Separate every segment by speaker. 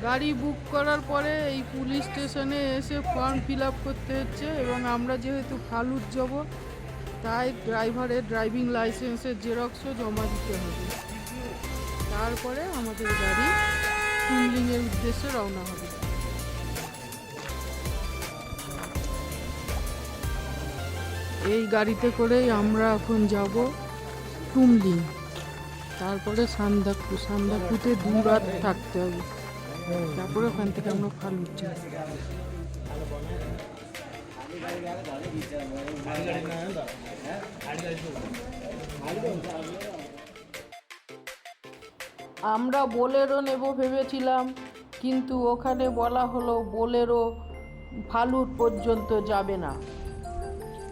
Speaker 1: গাড়ি বুক করার পরে এই পুলিশ স্টেশনে এসে ফর্ম ফিল আপ করতে হচ্ছে এবং আমরা যেহেতু ফালুট যাব তাই ড্রাইভারের ড্রাইভিং লাইসেন্সের জেরক্সও জমা দিতে হবে। তারপরে আমাদের গাড়ি টুমলিংয়ের উদ্দেশ্যে রওনা হবে। এই গাড়িতে করেই আমরা এখন যাব টুমলিং, তারপরে সান্দাকুতে 2 রাত থাকতে হবে, তারপরে ওখান থেকে আমরা ফালুট যাব। আমরা বোলেরো নেব ভেবেছিলাম, কিন্তু ওখানে বলা হলো বোলেরো ফালুট পর্যন্ত যাবে না,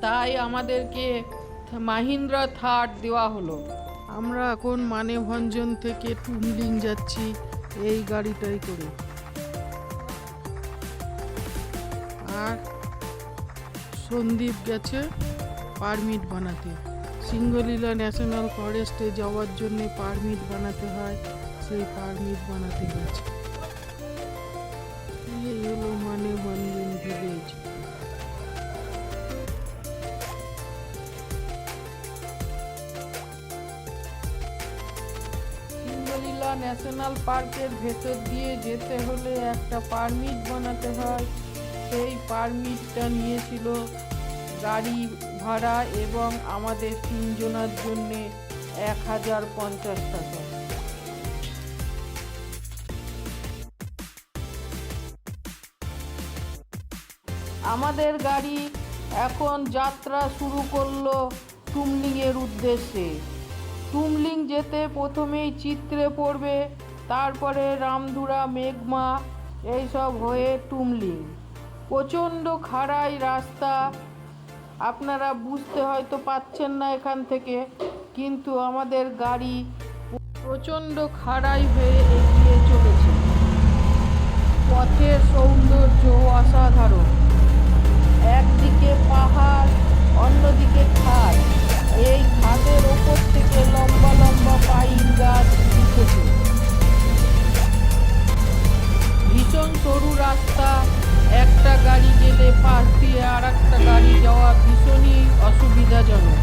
Speaker 1: তাই আমাদেরকে মাহিন্দ্রা থার দেওয়া হলো। আমরা এখন মানেভঞ্জন থেকে টুমলিং যাচ্ছি এই গাড়িটাই করে। আর সন্দীপ গেছে পারমিট বানাতে, সিঙ্গলীলা ন্যাশনাল ফরেস্টে যাওয়ার জন্য পারমিট বানাতে হয়, সেই পারমিট বানাতে গেছে। এই হলো মানেভঞ্জন ভিলেজ। সিঙ্গলীলা ন্যাশনাল পার্কের ভেতর দিয়ে যেতে হলে একটা পারমিট বানাতে হয়, সেই পারমিটটা নিয়েছিল গাড়ি ভাড়া এবং আমাদের 3 জনের জন্য 1050 টাকা। আমাদের গাড়ি এখন যাত্রা শুরু করলো টুমলিংয়ের উদ্দেশ্যে। টুমলিং যেতে প্রথমেই চিত্রে পড়বে, তারপরে রামধুরা, মেঘমা এইসব হয়ে টুমলিং। প্রচণ্ড খাড়াই রাস্তা, আপনারা বুঝতে হয়তো পাচ্ছেন না এখান থেকে, কিন্তু আমাদের গাড়ি প্রচণ্ড খাড়াই হয়ে এগিয়ে চলেছে। পথের সৌন্দর্য অসাধারণ, একদিকে পাহাড়, অন্যদিকে খাদ। এই খাদের ওপর থেকে লম্বা লম্বা পাইন গাছ উঠেছে। ভীষণ সরু রাস্তা, একটা গাড়ি গেলে পাশ দিয়ে আর একটা গাড়ি যাওয়া ভীষণই অসুবিধাজনক।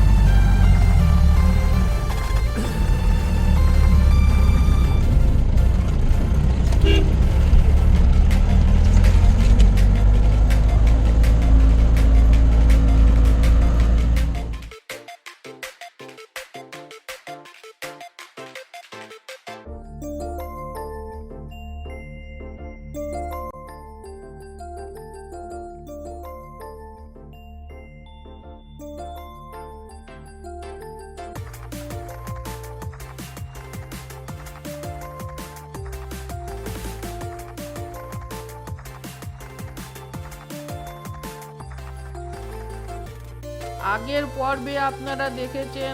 Speaker 1: আগের পর্বে আপনারা দেখেছেন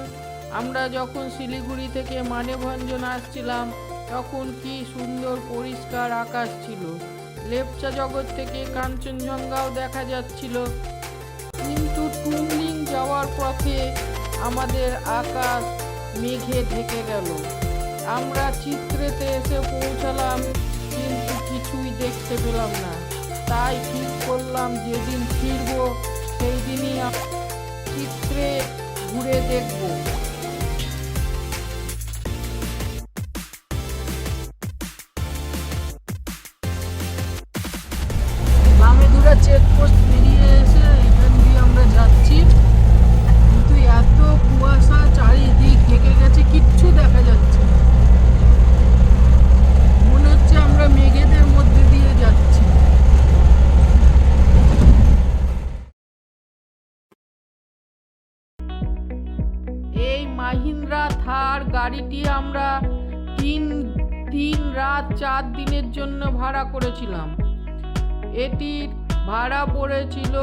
Speaker 1: আমরা যখন শিলিগুড়ি থেকে মানেভঞ্জন আসছিলাম তখন কি সুন্দর পরিষ্কার আকাশ ছিল, লেপচা জগৎ থেকে কাঞ্চনজঙ্ঘাও দেখা যাচ্ছিল। কিন্তু টুমলিং যাওয়ার পথে আমাদের আকাশ মেঘে ঢেকে গেল। আমরা চিত্রেতে এসে পৌঁছালাম, কিন্তু কিছুই দেখতে পেলাম না। তাই ঠিক করলাম যেদিন ফিরব সেই দিনই চিত্রে ঘুরে দেখব। চেকপোস্ট পেরিয়ে এসে এখান দিয়ে আমরা যাচ্ছি, কিন্তু এত কুয়াশা, চারিদিক ঢেকে গেছে, কিচ্ছু দেখা যাচ্ছে না। মনে হচ্ছে আমরা মেঘেদের মধ্যে দিয়ে যাচ্ছি। এই মাহিন্দ্রা থার গাড়িটি আমরা তিন তিন রাত 4 দিনের জন্য ভাড়া করেছিলাম। এটির ভাড়া পড়েছিল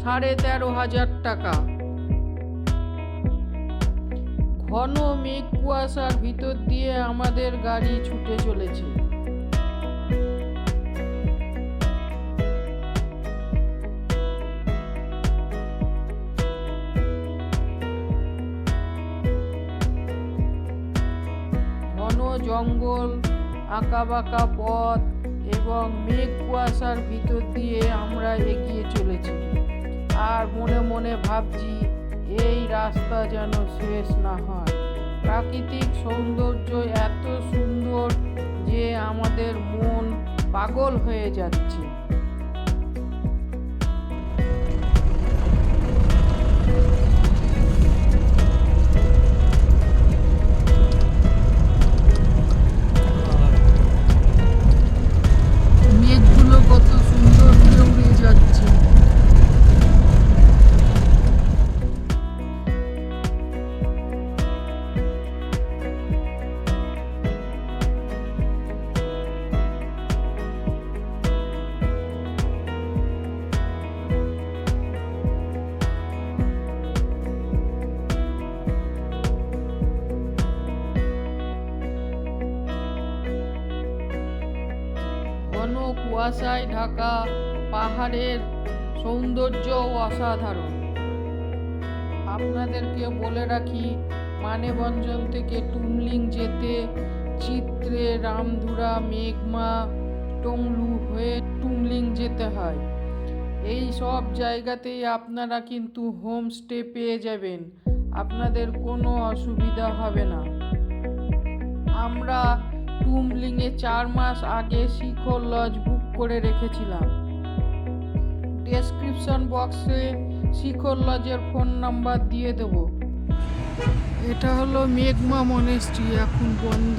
Speaker 1: 13,500 টাকা। ঘন মেঘ কুয়াশার ভিতর দিয়ে আমাদের গাড়ি ছুটে চলেছে। ঘন জঙ্গল, আঁকাবাঁকা পথ এবং মেঘ কুয়াশার ভিতর দিয়ে আমরা এগিয়ে চলেছি। আর মনে মনে ভাবছি এই রাস্তা যেন শেষ না হয়। প্রাকৃতিক সৌন্দর্য এত সুন্দর যে আমাদের মন পাগল হয়ে যাচ্ছে। মেঘগুলো কত সুন্দর উড়ে উড়ে যাচ্ছে। ঘন কুয়াশায় ঢাকা পাহাড়ের সৌন্দর্য অসাধারণ। আপনাদেরকে বলে রাখি, মানেভঞ্জন থেকে টুমলিং যেতে চিত্রে, রামধুরা, মেঘমা, টংলু হয়ে টুমলিং যেতে হয়। এই সব জায়গাতেই আপনারা কিন্তু হোমস্টে পেয়ে যাবেন, আপনাদের কোনো অসুবিধা হবে না। আমরা টুমলিংয়ে 4 মাস আগে শিখর লজ বুক করে রেখেছিলাম। ডেসক্রিপশন বক্সে শিখর লজের ফোন নাম্বার দিয়ে দেব। এটা হলো মেঘমা মনেস্ট্রি, এখন বন্ধ,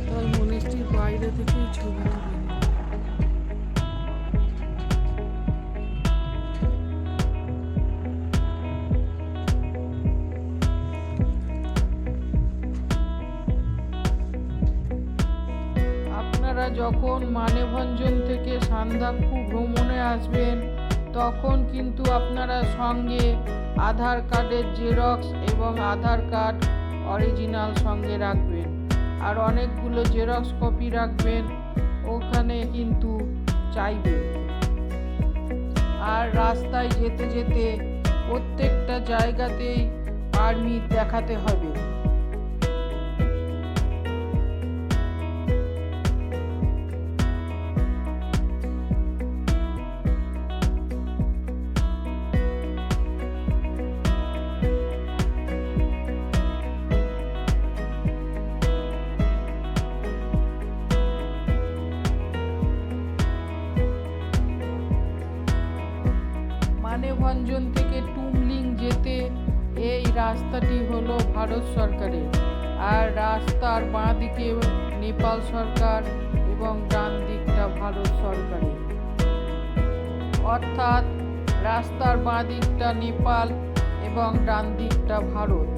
Speaker 1: তাই মনেস্ট্রির বাইরে থেকেই ছবি তুলি। আপনারা যখন মানেভঞ্জন থেকে সান্দাকফু ভ্রমণে আসবেন তখন কিন্তু আপনারা সঙ্গে আধার কার্ডের জেরক্স এবং আধার কার্ড অরিজিনাল সঙ্গে রাখবেন, আর অনেকগুলো জেরক্স কপি রাখবেন, ওখানে কিন্তু চাইবে। আর রাস্তায় যেতে যেতে প্রত্যেকটা জায়গাতেই পারমিট দেখাতে হবে। মানেভঞ্জন থেকে টুমলিং যেতে এই রাস্তাটি হলো ভারত সরকারের, আর রাস্তার বাঁ দিকে নেপাল সরকার এবং ডান দিকটা ভারত সরকারের। অর্থাৎ রাস্তার বাঁ দিকটা নেপাল এবং ডান দিকটা ভারত।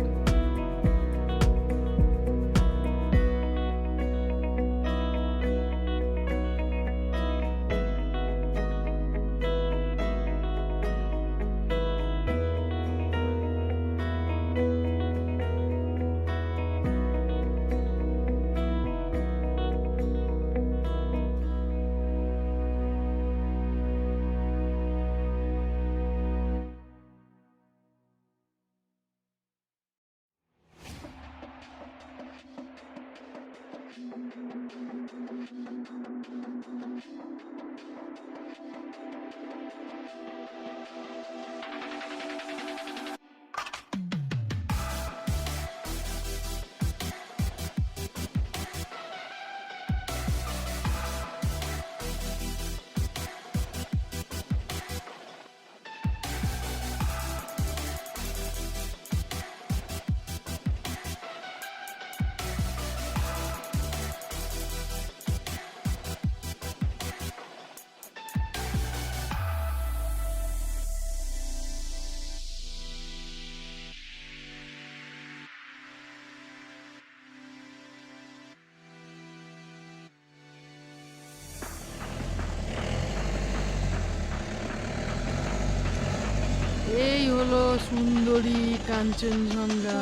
Speaker 1: এই হলো সুন্দরী কাঞ্চনজঙ্ঘা,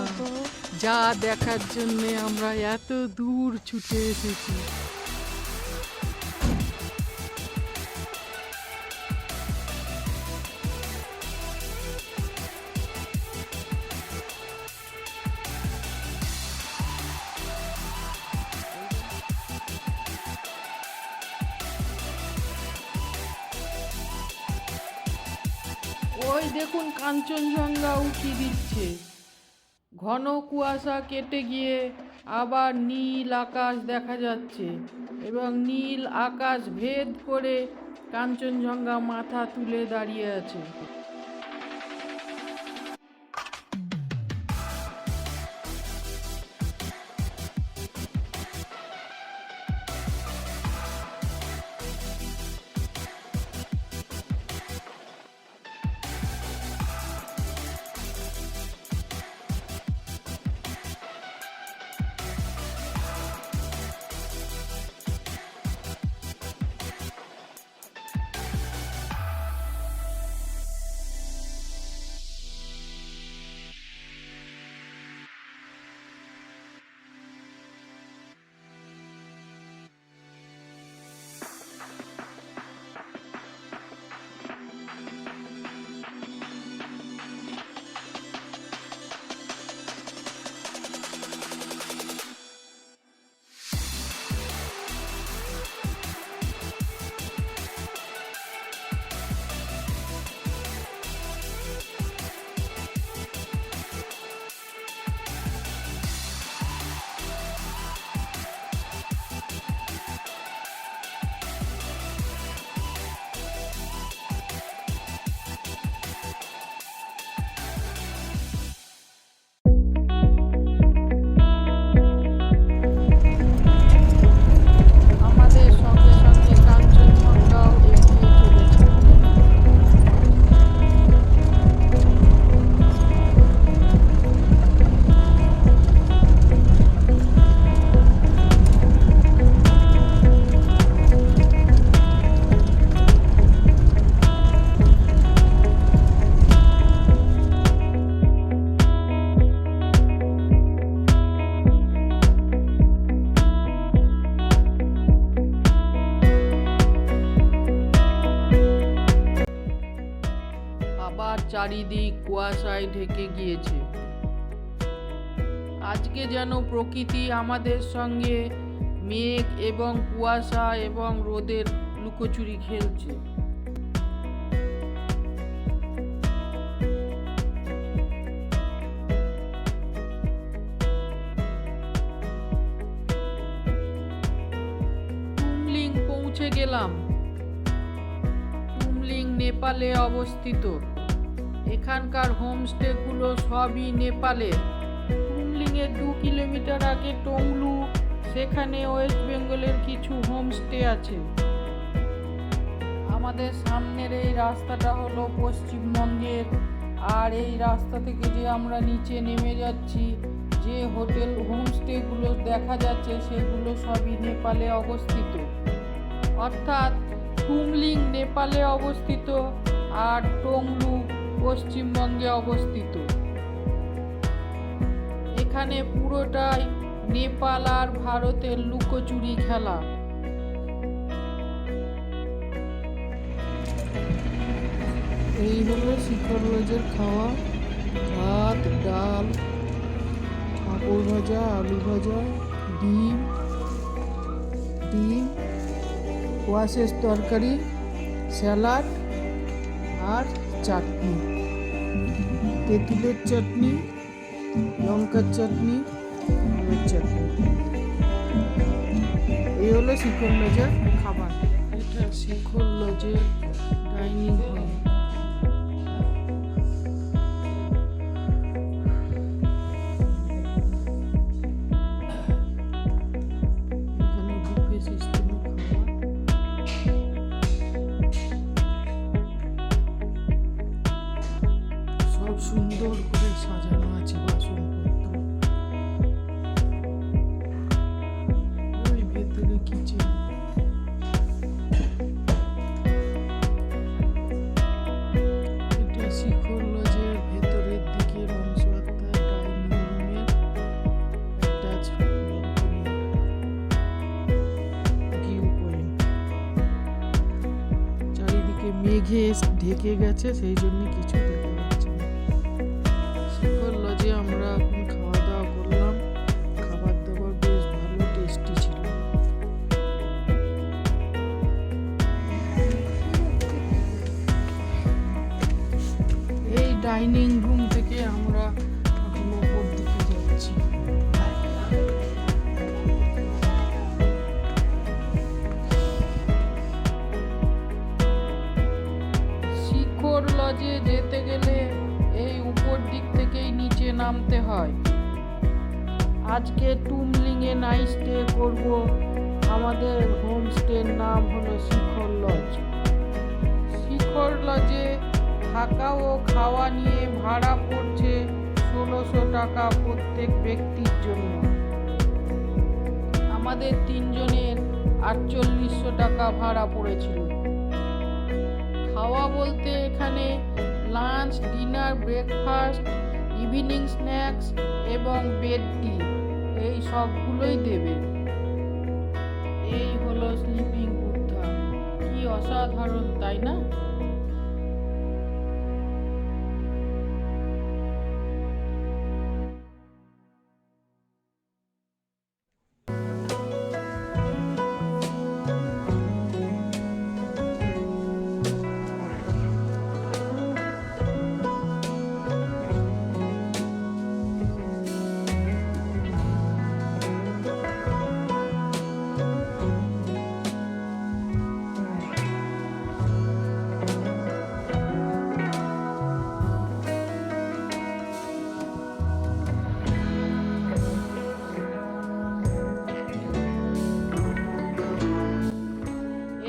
Speaker 1: যা দেখার জন্য আমরা এত দূর ছুটে এসেছি। ওই দেখুন কাঞ্চনজঙ্ঘা উঁকি দিচ্ছে। ঘন কুয়াশা কেটে গিয়ে আবার নীল আকাশ দেখা যাচ্ছে এবং নীল আকাশ ভেদ করে কাঞ্চনজঙ্ঘা মাথা তুলে দাঁড়িয়ে আছে। আমাদের সঙ্গে সঙ্গে কাঞ্চনজঙ্ঘাও এগিয়ে চলেছে। আবার চারিদিক কুয়াশায় ঢেকে গিয়েছে। আজকে যেন প্রকৃতি আমাদের সঙ্গে মেঘ এবং কুয়াশা এবং রোদের লুকোচুরি খেলছে। টুমলিং পৌঁছে গেলাম। টুমলিং নেপালে অবস্থিত। এখানকার হোমস্টেগুলো সবই নেপালের। টুমলিংয়ের 2 কিলোমিটার আগে টংলু, সেখানে ওয়েস্ট বেঙ্গলের কিছু হোমস্টে আছে। আমাদের সামনের এই রাস্তাটা হলো পশ্চিমবঙ্গের, আর এই রাস্তা থেকে যে আমরা নিচে নেমে যাচ্ছি, যে হোটেল হোমস্টেগুলো দেখা যাচ্ছে সেগুলো সবই নেপালে অবস্থিত। অর্থাৎ টুমলিং নেপালে অবস্থিত আর টংলু পশ্চিমবঙ্গে অবস্থিত। এখানে পুরোটাই নেপাল আর ভারতের লুকোচুরি খেলা। এই হলো শিখর লজের খাওয়া: ভাত, ডাল, পাঁপড় ভাজা, আলু ভাজা, ডিম, কোয়াশের তরকারি, স্যালাড আর চাটনি, তেঁতুলের চাটনি, লঙ্কার চাটনি, আমের চাটনি। এই হলো শিখর লজের খাবার। এটা শিখর লজের ডাইনিং হল। এখানে বুফে সিস্টেমে খাওয়া। সব সুন্দর করে সাজানো আছে বাসনপত্র। ওই ভেতরে কিচেন। মেঘে ঢেকে গেছে, সেই জন্য কিছু দেখা যাচ্ছে না। শিখর লজে আমরা এখন খাওয়া দাওয়া করলাম। খাবার দাবার বেশ ভালো টেস্টি ছিল। এই ডাইনিং রুম থেকে আমরা এখন উপর দিকে যাচ্ছি। শিখর লজে যেতে গেলে এই উপর দিক থেকেই নিচে নামতে হয়। আজকে টুমলিংয়ে নাইট স্টে করব। আমাদের হোমস্টের নাম হলো শিখর লজ। শিখর লজে থাকা ও খাওয়া নিয়ে ভাড়া পড়ছে ১৬০০ টাকা প্রত্যেক ব্যক্তির জন্য। আমাদের ৩ জনের ৪৮০০ টাকা ভাড়া পড়েছিল। খাওয়া বলতে এখানে lunch, dinner, breakfast, evening snacks এবং বেড টি এই সবগুলোই দেবে। এই হলো স্লিপিং বুদ্ধা। কি অসাধারণ, তাই না?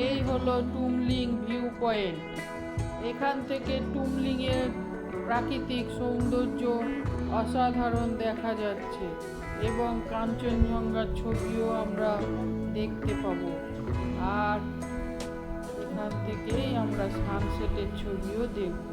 Speaker 1: এই হলো টুমলিং ভিউ পয়েন্ট। এখান থেকে টুমলিং এর প্রাকৃতিক সৌন্দর্য অসাধারণ দেখা যাচ্ছে এবং কাঞ্চনজঙ্ঘার ছবিও আমরা দেখতে পাবো। আর এখান থেকেই আমরা সানসেটের ছবিও দেখব।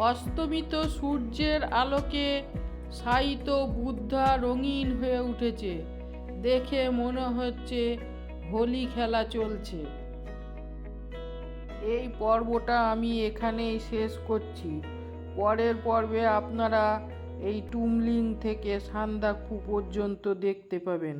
Speaker 1: অস্তমিত সূর্যের আলোকে শায়িত বুদ্ধা রঙিন হয়ে উঠেছে। দেখে মনে হচ্ছে হোলি খেলা চলছে। এই পর্বটা আমি এখানেই শেষ করছি। পরের পর্বে আপনারা এই টুমলিং থেকে সান্দাকফু পর্যন্ত দেখতে পাবেন।